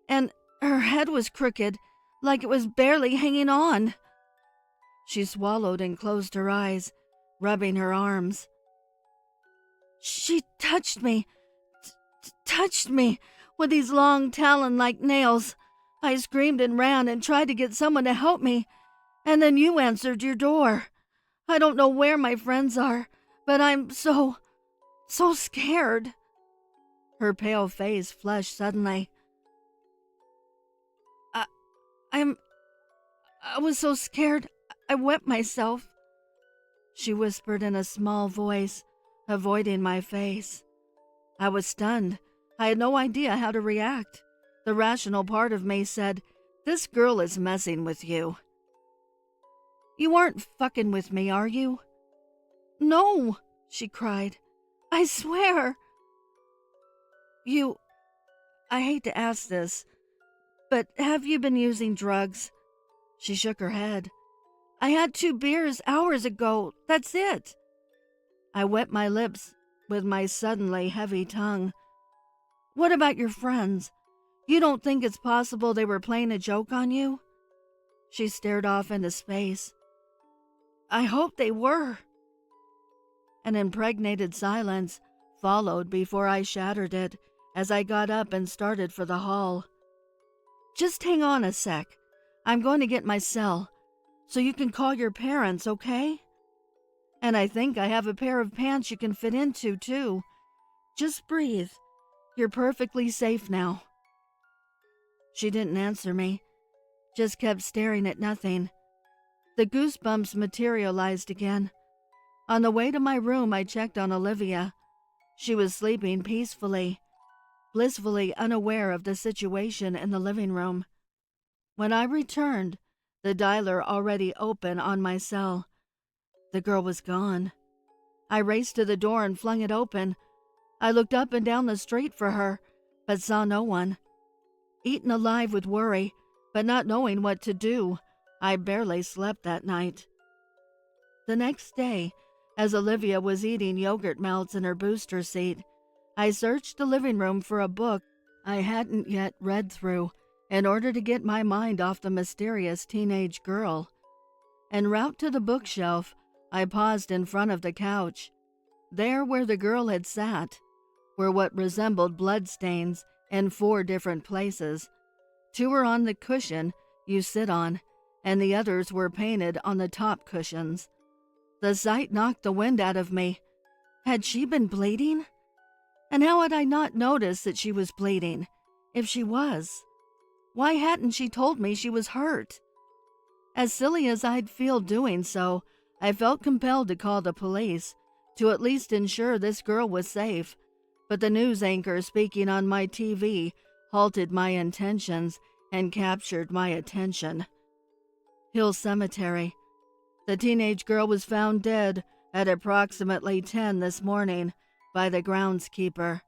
and her head was crooked, like it was barely hanging on. She swallowed and closed her eyes, rubbing her arms. She touched me, touched me with these long talon-like nails. I screamed and ran and tried to get someone to help me, and then you answered your door. I don't know where my friends are, but I'm so scared. Her pale face flushed suddenly. I was so scared, I wet myself. She whispered in a small voice, avoiding my face. I was stunned. I had no idea how to react. The rational part of me said, "This girl is messing with you." "You aren't fucking with me, are you?" "No," she cried. "I swear." I hate to ask this, but have you been using drugs?" She shook her head. "I had 2 beers hours ago, that's it." I wet my lips with my suddenly heavy tongue. "What about your friends? You don't think it's possible they were playing a joke on you?" She stared off into space. "I hope they were." An impregnated silence followed before I shattered it as I got up and started for the hall. "Just hang on a sec. I'm going to get my cell, so you can call your parents, okay? And I think I have a pair of pants you can fit into, too. Just breathe. You're perfectly safe now." She didn't answer me, just kept staring at nothing. The goosebumps materialized again. On the way to my room, I checked on Olivia. She was sleeping peacefully, blissfully unaware of the situation in the living room. When I returned, the dialer already open on my cell. The girl was gone. I raced to the door and flung it open. I looked up and down the street for her, but saw no one. Eaten alive with worry, but not knowing what to do, I barely slept that night. The next day, as Olivia was eating yogurt melts in her booster seat, I searched the living room for a book I hadn't yet read through in order to get my mind off the mysterious teenage girl. En route to the bookshelf, I paused in front of the couch. There where the girl had sat were what resembled bloodstains in 4 different places. 2 were on the cushion you sit on, and the others were painted on the top cushions. The sight knocked the wind out of me. Had she been bleeding? And how had I not noticed that she was bleeding, if she was? Why hadn't she told me she was hurt? As silly as I'd feel doing so, I felt compelled to call the police, to at least ensure this girl was safe, but the news anchor speaking on my TV halted my intentions and captured my attention. Hill Cemetery. The teenage girl was found dead at approximately 10 this morning by the groundskeeper.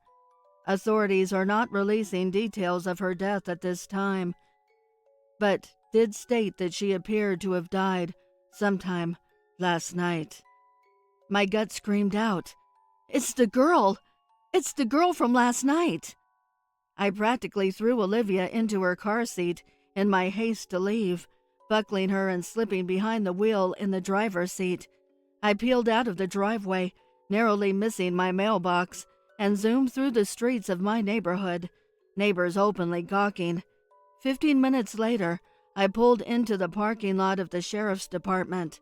Authorities are not releasing details of her death at this time, but did state that she appeared to have died sometime last night. My gut screamed out, "It's the girl! It's the girl from last night!" I practically threw Olivia into her car seat in my haste to leave, buckling her and slipping behind the wheel in the driver's seat. I peeled out of the driveway, narrowly missing my mailbox, and zoomed through the streets of my neighborhood, neighbors openly gawking. 15 minutes later, I pulled into the parking lot of the sheriff's department.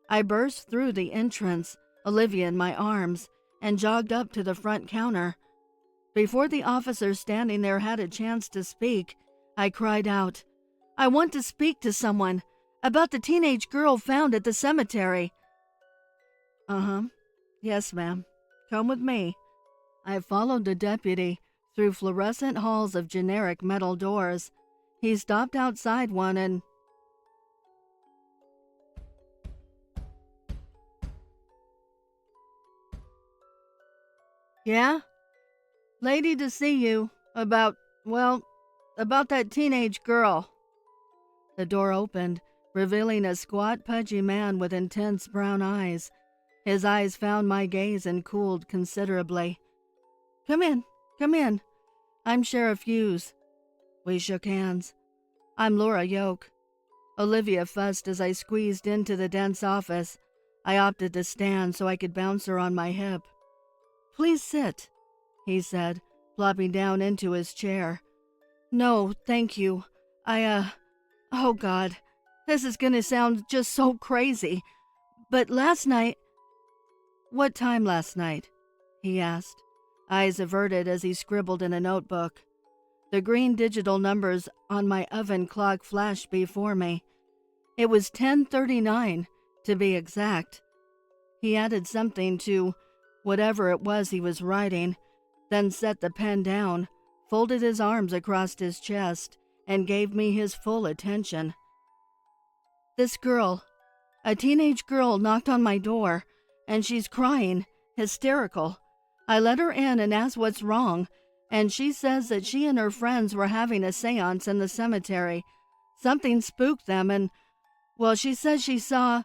I burst through the entrance, Olivia in my arms, and jogged up to the front counter. Before the officer standing there had a chance to speak, I cried out, "I want to speak to someone about the teenage girl found at the cemetery." "Uh-huh. Yes, ma'am. Come with me." I followed the deputy through fluorescent halls of generic metal doors. He stopped outside one and... "Yeah? Lady to see you about that teenage girl." The door opened, revealing a squat, pudgy man with intense brown eyes. His eyes found my gaze and cooled considerably. Come in. I'm Sheriff Hughes." We shook hands. "I'm Laura Yoke." Olivia fussed as I squeezed into the dense office. I opted to stand so I could bounce her on my hip. "Please sit," he said, plopping down into his chair. "No, thank you. Oh God, this is gonna sound just so crazy. But last night..." "What time last night?" he asked, eyes averted as he scribbled in a notebook. The green digital numbers on my oven clock flashed before me. It was 10:39, to be exact. He added something to whatever it was he was writing, then set the pen down, folded his arms across his chest, and gave me his full attention. "This girl, a teenage girl, knocked on my door, and she's crying, hysterical. I let her in and asked what's wrong, and she says that she and her friends were having a seance in the cemetery. Something spooked them, and, well, she says she saw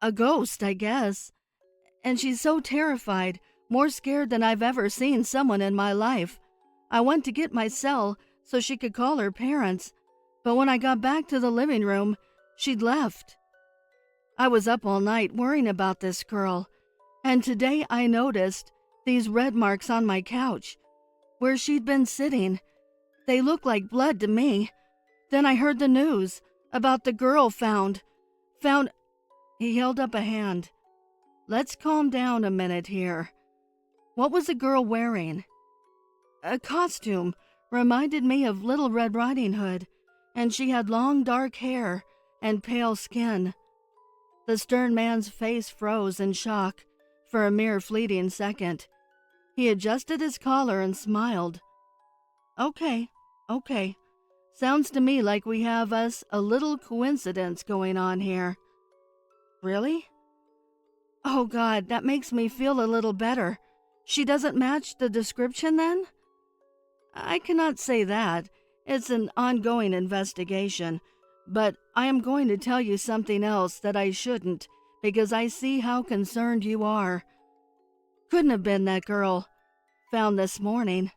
a ghost, I guess. And she's so terrified, more scared than I've ever seen someone in my life. I went to get my cell so she could call her parents, but when I got back to the living room, she'd left. I was up all night worrying about this girl, and today I noticed these red marks on my couch, where she'd been sitting. They look like blood to me. Then I heard the news about the girl found. He held up a hand. "Let's calm down a minute here. What was the girl wearing?" "A costume. Reminded me of Little Red Riding Hood, and she had long dark hair and pale skin." The stern man's face froze in shock for a mere fleeting second. He adjusted his collar and smiled. Okay. Sounds to me like we have us a little coincidence going on here." "Really?" "Oh God, that makes me feel a little better. She doesn't match the description then?" "I cannot say that. It's an ongoing investigation. But I am going to tell you something else that I shouldn't, because I see how concerned you are. Couldn't have been that girl. found this morning."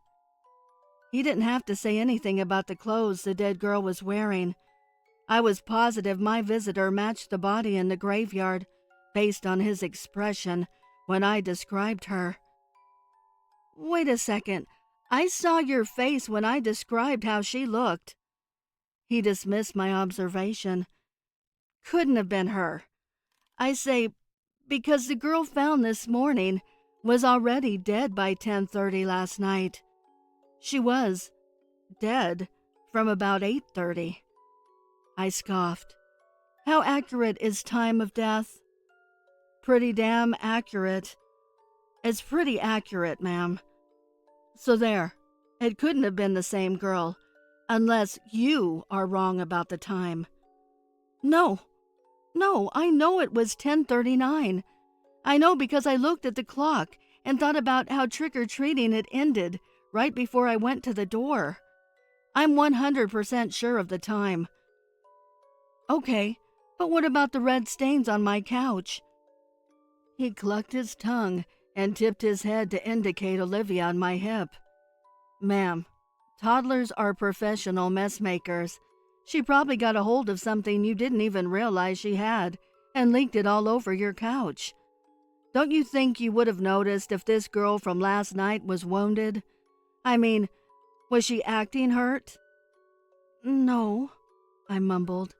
He didn't have to say anything about the clothes the dead girl was wearing. I was positive my visitor matched the body in the graveyard based on his expression when I described her. "Wait a second. I saw your face when I described how she looked." He dismissed my observation. "Couldn't have been her. I say, because the girl found this morning was already dead by 10:30 last night. She was dead from about 8:30. I scoffed. "How accurate is time of death?" "Pretty damn accurate." "It's pretty accurate, ma'am." "So there. It couldn't have been the same girl, unless you are wrong about the time." No, I know it was 10:39. I know because I looked at the clock and thought about how trick-or-treating had ended right before I went to the door. I'm 100% sure of the time." "Okay, but what about the red stains on my couch?" He clucked his tongue and tipped his head to indicate Olivia on my hip. "Ma'am, toddlers are professional mess makers. She probably got a hold of something you didn't even realize she had and leaked it all over your couch. Don't you think you would have noticed if this girl from last night was wounded? I mean, was she acting hurt?" "No," I mumbled.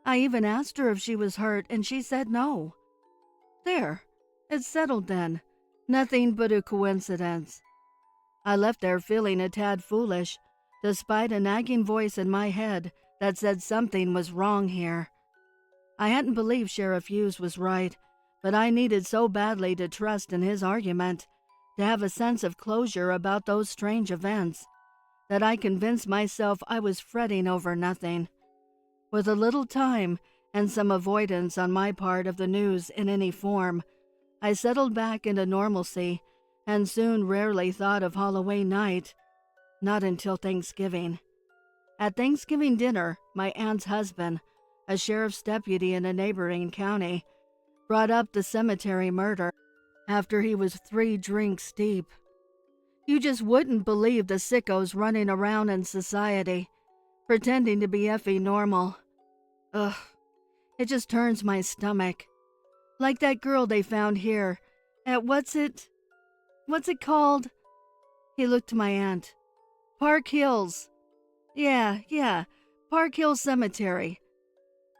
"I even asked her if she was hurt, and she said no." "There, it's settled then. Nothing but a coincidence." I left there feeling a tad foolish, despite a nagging voice in my head that said something was wrong here. I hadn't believed Sheriff Hughes was right, but I needed so badly to trust in his argument, to have a sense of closure about those strange events, that I convinced myself I was fretting over nothing. With a little time and some avoidance on my part of the news in any form, I settled back into normalcy and soon rarely thought of Halloween night, not until Thanksgiving. At Thanksgiving dinner, my aunt's husband, a sheriff's deputy in a neighboring county, brought up the cemetery murder after he was 3 drinks deep. You just wouldn't believe the sickos running around in society, pretending to be effing normal. Ugh, it just turns my stomach. Like that girl they found here at what's it called? He looked to my aunt. Park Hills. Yeah, Park Hill Cemetery.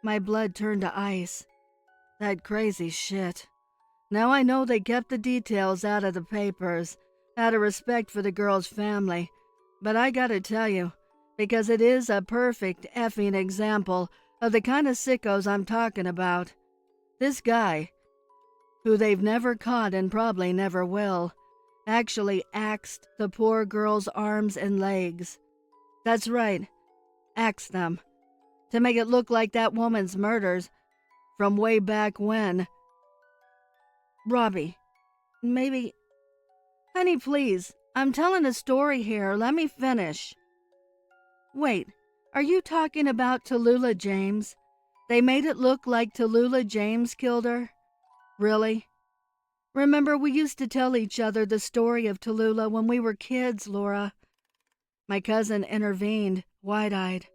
My blood turned to ice. That crazy shit. Now I know they kept the details out of the papers, out of respect for the girl's family, but I gotta tell you, because it is a perfect effing example of the kind of sickos I'm talking about. This guy, who they've never caught and probably never will, actually axed the poor girl's arms and legs. That's right, axed them, to make it look like that woman's murders from way back when. Robbie, maybe... Honey, please, I'm telling a story here. Let me finish. Wait, are you talking about Tallulah James? They made it look like Tallulah James killed her? Really? Remember, we used to tell each other the story of Tallulah when we were kids, Laura. My cousin intervened, wide-eyed.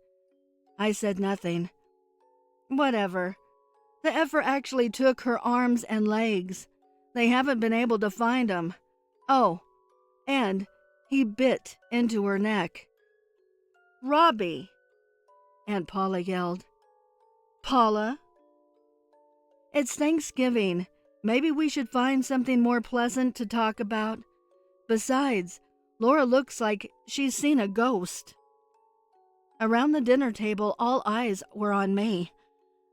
I said nothing. Whatever. The effer actually took her arms and legs. They haven't been able to find them. Oh, and he bit into her neck. Robbie! Aunt Paula yelled. Paula? It's Thanksgiving. Maybe we should find something more pleasant to talk about. Besides, Laura looks like she's seen a ghost. Around the dinner table, all eyes were on me.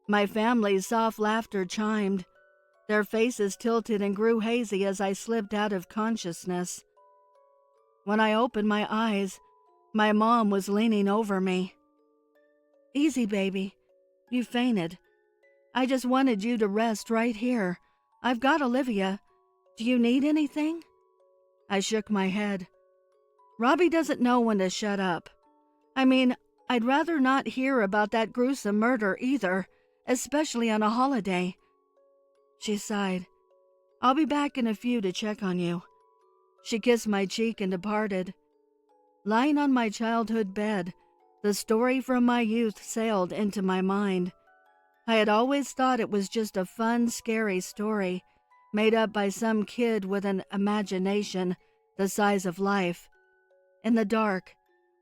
My family's soft laughter chimed. Their faces tilted and grew hazy as I slipped out of consciousness. When I opened my eyes, my mom was leaning over me. Easy, baby. You fainted. I just wanted you to rest right here. I've got Olivia. Do you need anything? I shook my head. Robbie doesn't know when to shut up. I mean, I'd rather not hear about that gruesome murder either, especially on a holiday. She sighed. I'll be back in a few to check on you. She kissed my cheek and departed. Lying on my childhood bed, the story from my youth sailed into my mind. I had always thought it was just a fun, scary story made up by some kid with an imagination the size of life. In the dark,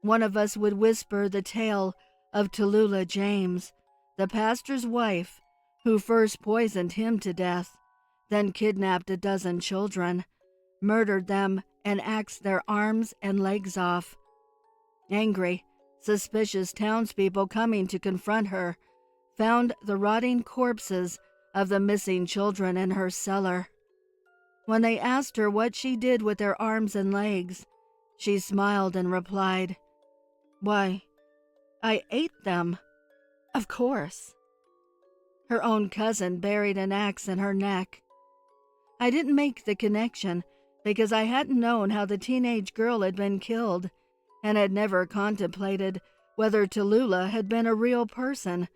one of us would whisper the tale of Tallulah James, the pastor's wife, who first poisoned him to death, then kidnapped a dozen children, murdered them, and axed their arms and legs off. Angry, suspicious townspeople coming to confront her found the rotting corpses of the missing children in her cellar. When they asked her what she did with their arms and legs, she smiled and replied, "Why, I ate them, of course." Her own cousin buried an axe in her neck. I didn't make the connection because I hadn't known how the teenage girl had been killed and had never contemplated whether Tallulah had been a real person,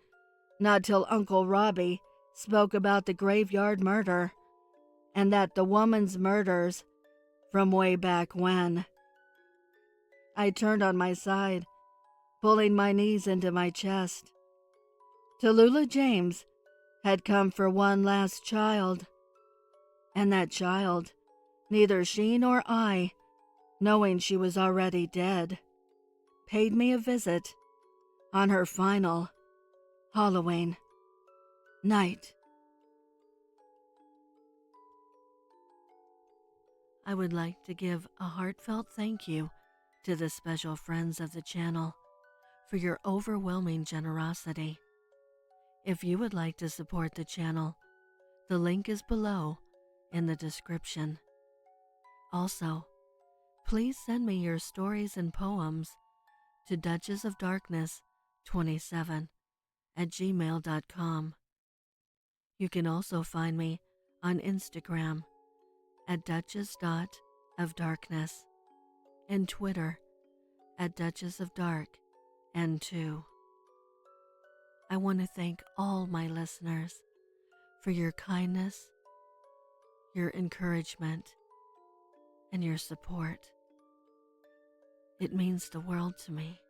not till Uncle Robbie spoke about the graveyard murder, and that the woman's murders from way back when. I turned on my side, pulling my knees into my chest. Tallulah James had come for one last child, and that child, neither she nor I, knowing she was already dead, paid me a visit on her final Halloween night. I would like to give a heartfelt thank you to the special friends of the channel for your overwhelming generosity. If you would like to support the channel, the link is below in the description. Also, please send me your stories and poems to duchessofdarkness27@gmail.com. You can also find me on Instagram at duchess.ofdarkness and Twitter at duchessofdarkn2. I want to thank all my listeners for your kindness, your encouragement, and your support. It means the world to me.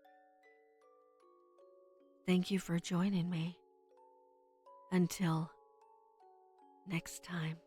Thank you for joining me. Until next time.